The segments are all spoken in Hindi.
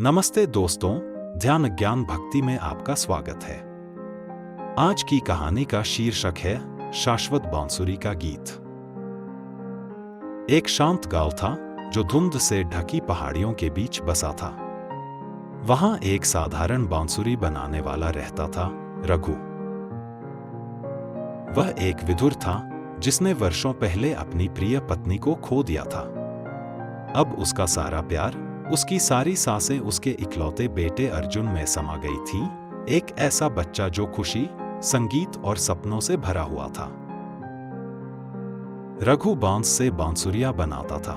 नमस्ते दोस्तों, ध्यान ज्ञान भक्ति में आपका स्वागत है। आज की कहानी का शीर्षक है शाश्वत बांसुरी का गीत। एक शांत गांव था जो धुंध से ढकी पहाड़ियों के बीच बसा था। वहां एक साधारण बांसुरी बनाने वाला रहता था, रघु। वह एक विधुर था जिसने वर्षों पहले अपनी प्रिय पत्नी को खो दिया था। अब उसका सारा प्यार, उसकी सारी सांसें उसके इकलौते बेटे अर्जुन में समा गई थीं, एक ऐसा बच्चा जो खुशी, संगीत और सपनों से भरा हुआ था। रघु बांस से बांसुरियां बनाता था।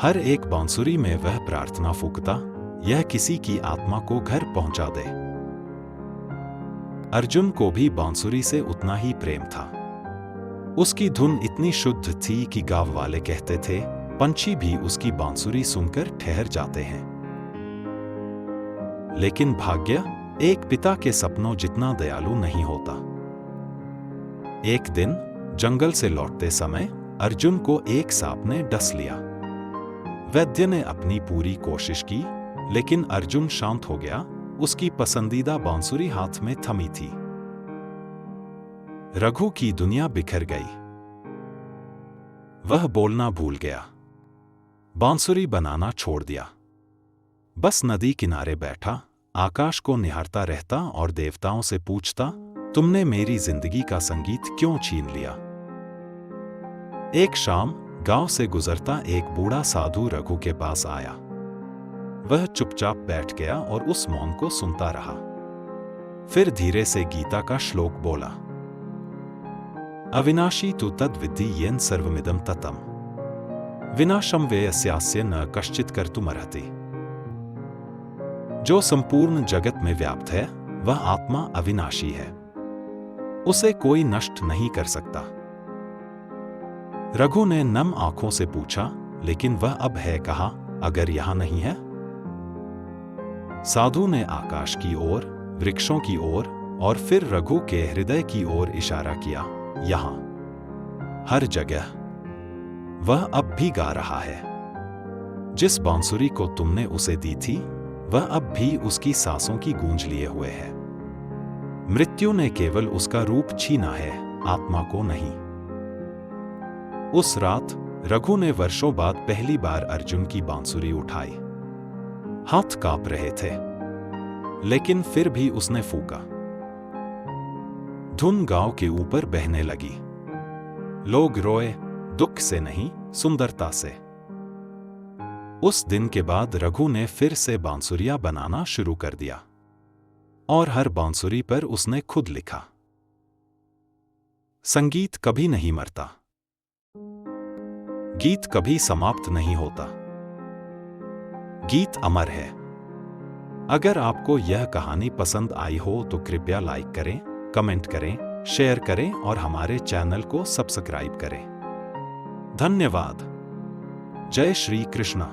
हर एक बांसुरी में वह प्रार्थना फूंकता, यह किसी की आत्मा को घर पहुंचा दे। अर्जुन को भी बांसुरी से उतना ही प्रेम था। उसकी धुन इतनी शुद्ध थी कि गांव वाले कहते थे, पंछी भी उसकी बांसुरी सुनकर ठहर जाते हैं। लेकिन भाग्य एक पिता के सपनों जितना दयालु नहीं होता। एक दिन जंगल से लौटते समय अर्जुन को एक सांप ने डस लिया। वैद्य ने अपनी पूरी कोशिश की, लेकिन अर्जुन शांत हो गया। उसकी पसंदीदा बांसुरी हाथ में थमी थी। रघु की दुनिया बिखर गई। वह बोलना भूल गया, बांसुरी बनाना छोड़ दिया। बस नदी किनारे बैठा, आकाश को निहारता रहता और देवताओं से पूछता, तुमने मेरी जिंदगी का संगीत क्यों छीन लिया? एक शाम गांव से गुजरता एक बूढ़ा साधु रघु के पास आया। वह चुपचाप बैठ गया और उस मौन को सुनता रहा। फिर धीरे से गीता का श्लोक बोला, अविनाशी तु तद् विद्धि येन सर्वमिदं ततम् विनाशम व्ययस्यास्य न कश्चित् कर्तुमर्हति। जो संपूर्ण जगत में व्याप्त है वह आत्मा अविनाशी है, उसे कोई नष्ट नहीं कर सकता। रघु ने नम आंखों से पूछा, लेकिन वह अब है कहां अगर यहां नहीं है? साधु ने आकाश की ओर, वृक्षों की ओर और फिर रघु के हृदय की ओर इशारा किया, यहां, हर जगह। वह अब भी गा रहा है। जिस बांसुरी को तुमने उसे दी थी, वह अब भी उसकी सांसों की गूंज लिए हुए है। मृत्यु ने केवल उसका रूप छीना है, आत्मा को नहीं। उस रात रघु ने वर्षों बाद पहली बार अर्जुन की बांसुरी उठाई। हाथ कांप रहे थे, लेकिन फिर भी उसने फूंका। धुन गांव के ऊपर बहने लगी। लोग रोए, दुख से नहीं, सुंदरता से। उस दिन के बाद रघु ने फिर से बांसुरियां बनाना शुरू कर दिया, और हर बांसुरी पर उसने खुद लिखा, संगीत कभी नहीं मरता, गीत कभी समाप्त नहीं होता, गीत अमर है। अगर आपको यह कहानी पसंद आई हो तो कृपया लाइक करें, कमेंट करें, शेयर करें और हमारे चैनल को सब्सक्राइब करें। धन्यवाद। जय श्री कृष्ण।